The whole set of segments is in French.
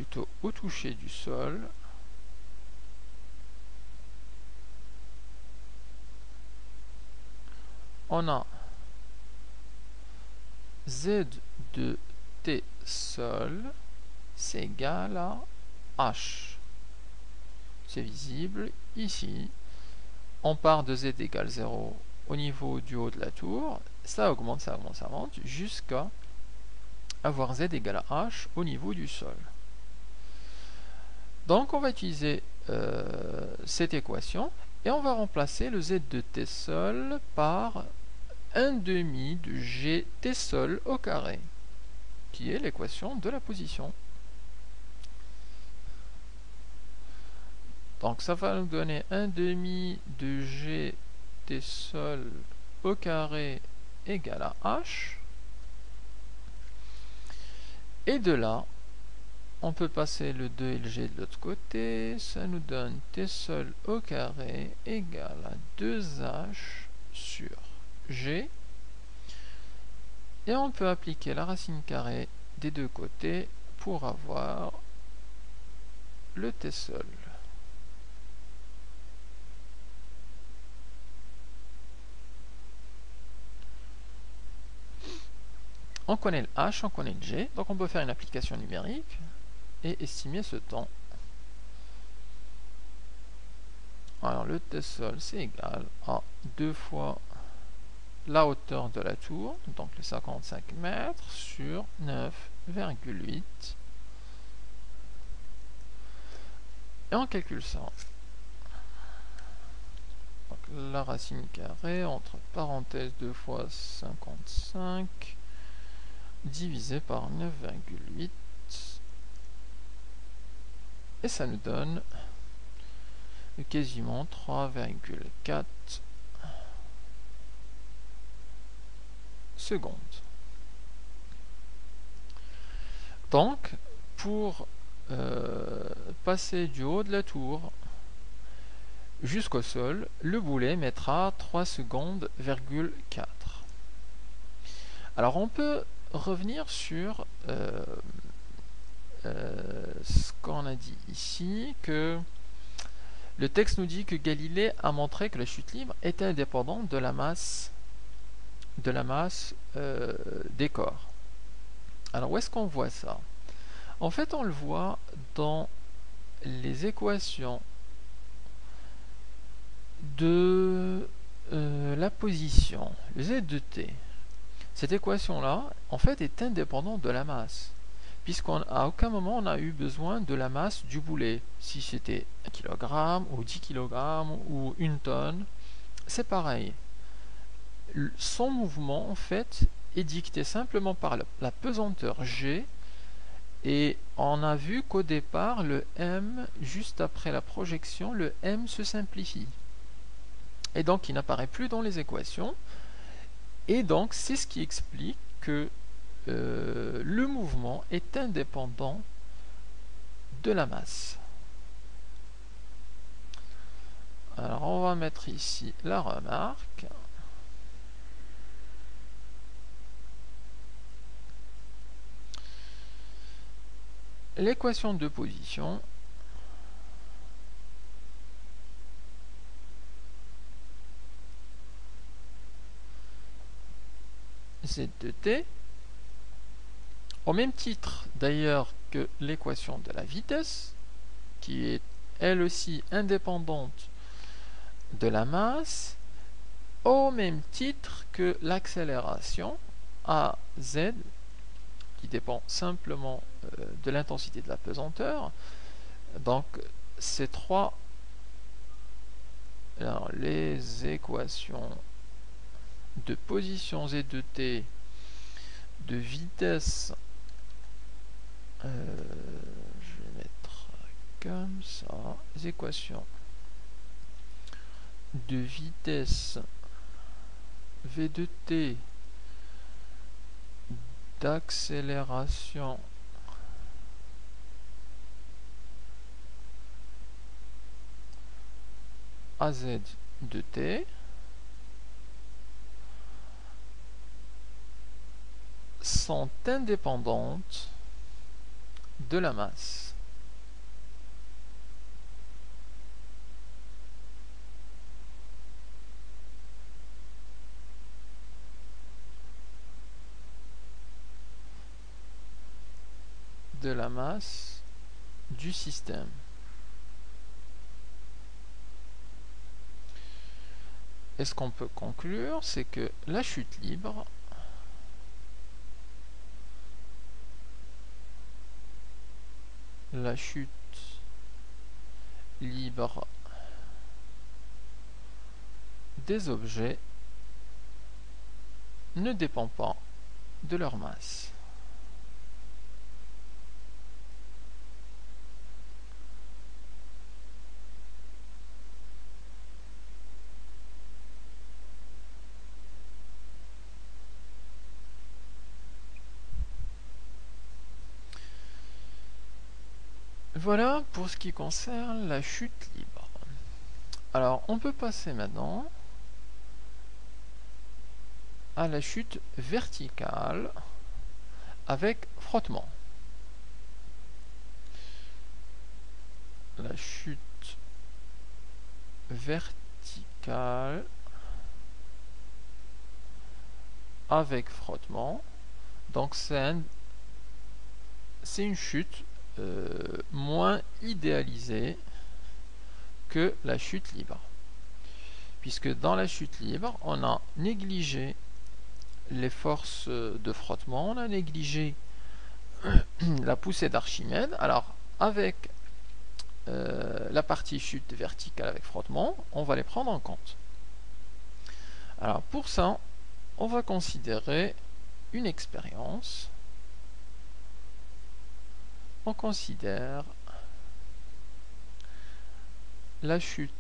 plutôt au toucher du sol. On a Z de T sol, c'est égal à H. C'est visible ici. On part de Z égale 0 au niveau du haut de la tour. Ça augmente, ça augmente, ça augmente, jusqu'à avoir Z égale à H au niveau du sol. Donc on va utiliser cette équation et on va remplacer le Z de T sol par 1/2 de G T sol au carré, qui est l'équation de la position. Donc ça va nous donner 1/2 de G T sol au carré égale à H. Et de là, on peut passer le 2 et le G de l'autre côté. Ça nous donne T sol au carré égale à 2H sur G. Et on peut appliquer la racine carrée des deux côtés pour avoir le T sol. On connaît le H, on connaît le G, donc on peut faire une application numérique et estimer ce temps. Alors le T sol c'est égal à 2 fois la hauteur de la tour, donc les 55 mètres sur 9,8. Et on calcule ça. Donc la racine carrée entre parenthèses 2 fois 55 divisé par 9,8. Et ça nous donne quasiment 3,4 secondes. Donc, pour passer du haut de la tour jusqu'au sol, le boulet mettra 3 secondes, 4. Alors, on peut revenir sur ce qu'on a dit ici, que le texte nous dit que Galilée a montré que la chute libre était indépendante de la masse des corps. Alors où est-ce qu'on voit ça? En fait, on le voit dans les équations de la position, le Z de t. Cette équation-là, en fait, est indépendante de la masse, puisqu'à aucun moment on a eu besoin de la masse du boulet. Si c'était 1 kg ou 10 kg ou 1 tonne, c'est pareil. Son mouvement, en fait, est dicté simplement par la pesanteur G, et on a vu qu'au départ, le M, juste après la projection, le M se simplifie. Et donc, il n'apparaît plus dans les équations. Et donc, c'est ce qui explique que le mouvement est indépendant de la masse. Alors, on va mettre ici la remarque. L'équation de position Z de t, au même titre d'ailleurs que l'équation de la vitesse, qui est elle aussi indépendante de la masse, au même titre que l'accélération AZ, qui dépend simplement de l'intensité de la pesanteur. Donc ces trois, alors, les équations de position Z de t, de vitesse, je vais mettre comme ça, les équations de vitesse V de t, d'accélération AZ de t sont indépendantes de la masse. de la masse du système. Et ce qu'on peut conclure, c'est que la chute libre des objets ne dépend pas de leur masse. Voilà pour ce qui concerne la chute libre. Alors, on peut passer maintenant à la chute verticale avec frottement. La chute verticale avec frottement. Donc c'est une chute moins idéalisée que la chute libre. Puisque dans la chute libre, on a négligé les forces de frottement, on a négligé la poussée d'Archimède. Alors avec la partie chute verticale avec frottement, on va les prendre en compte. Alors pour ça, on va considérer une expérience. On considère la chute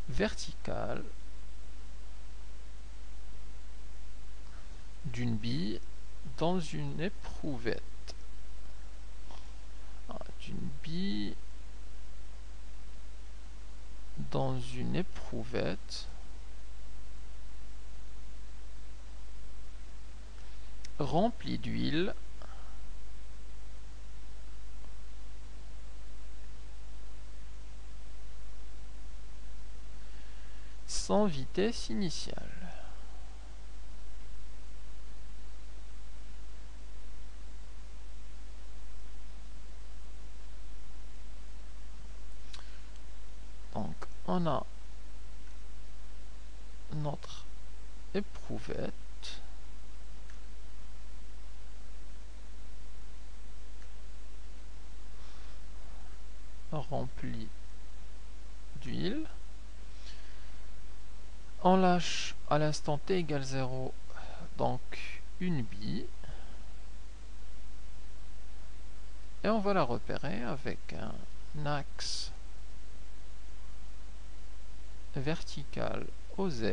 verticale d'une bille dans une éprouvette. D'une bille dans une éprouvette remplie d'huile sans vitesse initiale. Donc on a notre éprouvette remplie d'huile. On lâche à l'instant t égale 0 donc une bille et on va la repérer avec un axe vertical OZ.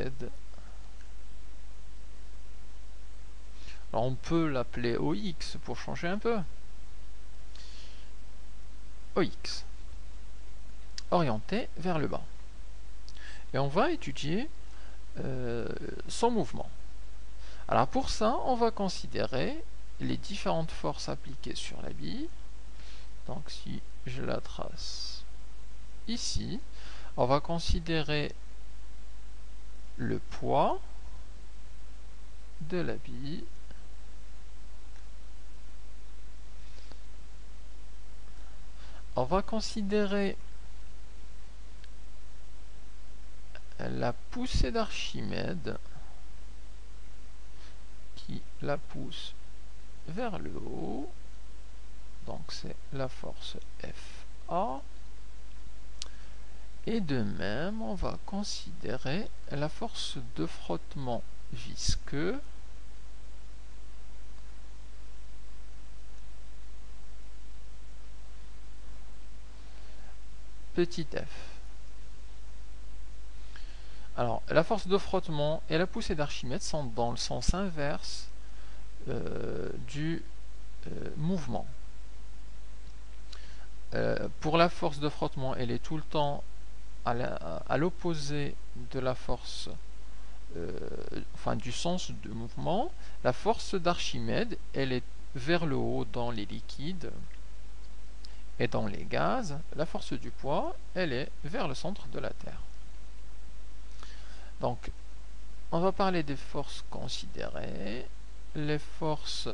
Alors on peut l'appeler OX pour changer un peu. OX orienté vers le bas. Et on va étudier son mouvement. Alors pour ça, on va considérer les différentes forces appliquées sur la bille. Donc si je la trace ici, on va considérer le poids de la bille on va considérer la poussée d'Archimède qui la pousse vers le haut, donc c'est la force FA, et de même on va considérer la force de frottement visqueux petit f. Alors, la force de frottement et la poussée d'Archimède sont dans le sens inverse du mouvement. Pour la force de frottement, elle est tout le temps à l'opposé de la force, enfin du sens de mouvement. La force d'Archimède, elle est vers le haut dans les liquides et dans les gaz. La force du poids, elle est vers le centre de la Terre. Donc, on va parler des forces considérées. Les forces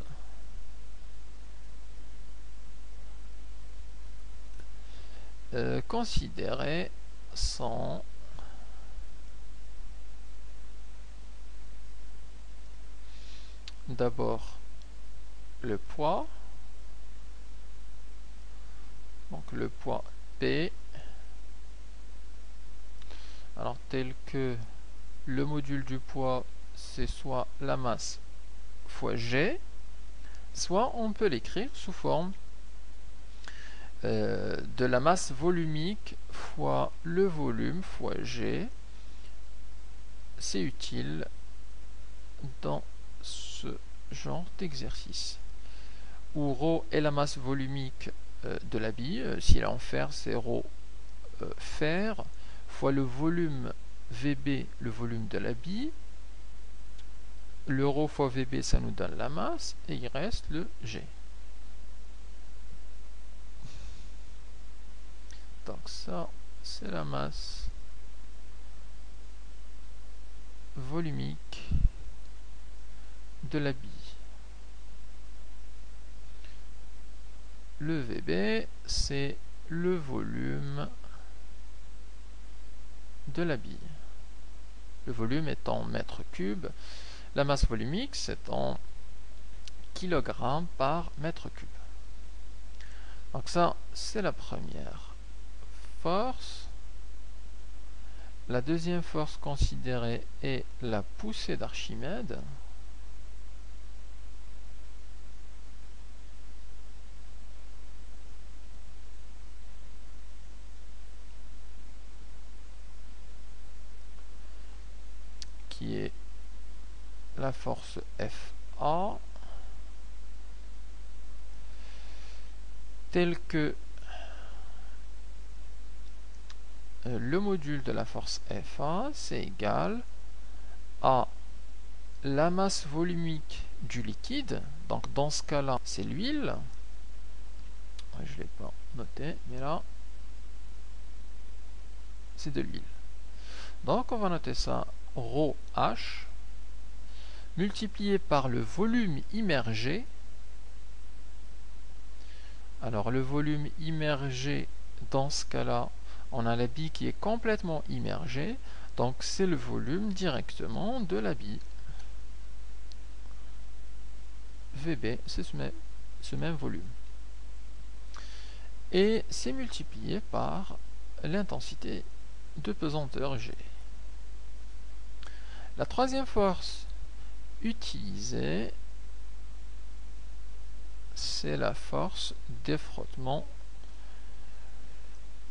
considérer sont d'abord le poids, donc le poids P, alors tel que le module du poids c'est soit la masse fois G, soit on peut l'écrire sous forme de la masse volumique fois le volume fois G. C'est utile dans ce genre d'exercice. Où ρ est la masse volumique de la bille, si elle est en fer, c'est ρ fer, fois le volume VB, le volume de la bille. Le ρ fois VB, ça nous donne la masse, et il reste le G. Donc ça, c'est la masse volumique de la bille. Le VB, c'est le volume de la bille. Le volume est en mètres cubes. La masse volumique, c'est en kilogrammes par mètre cube. Donc ça, c'est la première force. La deuxième force considérée est la poussée d'Archimède. Qui est la force FA, tel que le module de la force FA, c'est égal à la masse volumique du liquide. Donc dans ce cas-là, c'est l'huile. Je ne l'ai pas noté, mais là, c'est de l'huile. Donc on va noter ça, ρH, multiplié par le volume immergé. Alors le volume immergé, dans ce cas-là, on a la bille qui est complètement immergée, donc c'est le volume directement de la bille. VB, c'est ce même volume. Et c'est multiplié par l'intensité de pesanteur G. La troisième force utilisée, c'est la force d'effrottement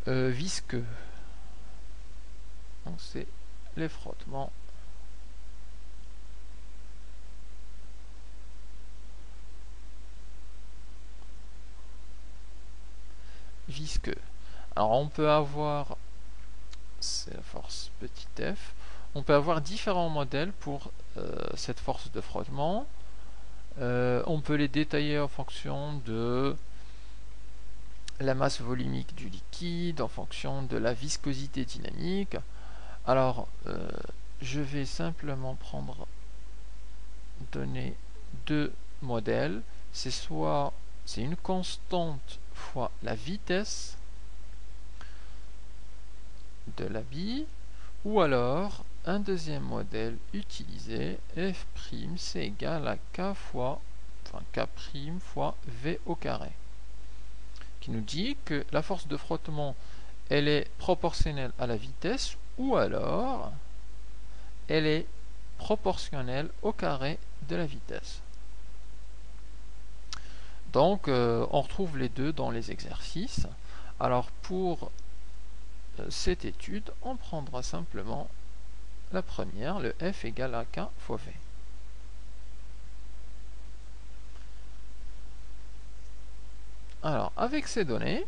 visqueux. Donc c'est l'effrottement visqueux. Alors on peut avoir, c'est la force petit f, on peut avoir différents modèles pour cette force de frottement. On peut les détailler en fonction de la masse volumique du liquide, en fonction de la viscosité dynamique. Alors, je vais simplement donner deux modèles. C'est une constante fois la vitesse de la bille, ou alors un deuxième modèle utilisé, f', c'est égal à k fois v au carré, qui nous dit que la force de frottement elle est proportionnelle à la vitesse, ou alors elle est proportionnelle au carré de la vitesse. Donc on retrouve les deux dans les exercices. Alors pour cette étude, on prendra simplement la première, le F égale à K fois V. Alors, avec ces données,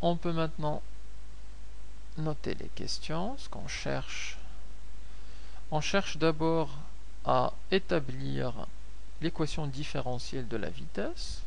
on peut maintenant noter les questions. Ce qu'on cherche, on cherche d'abord à établir l'équation différentielle de la vitesse.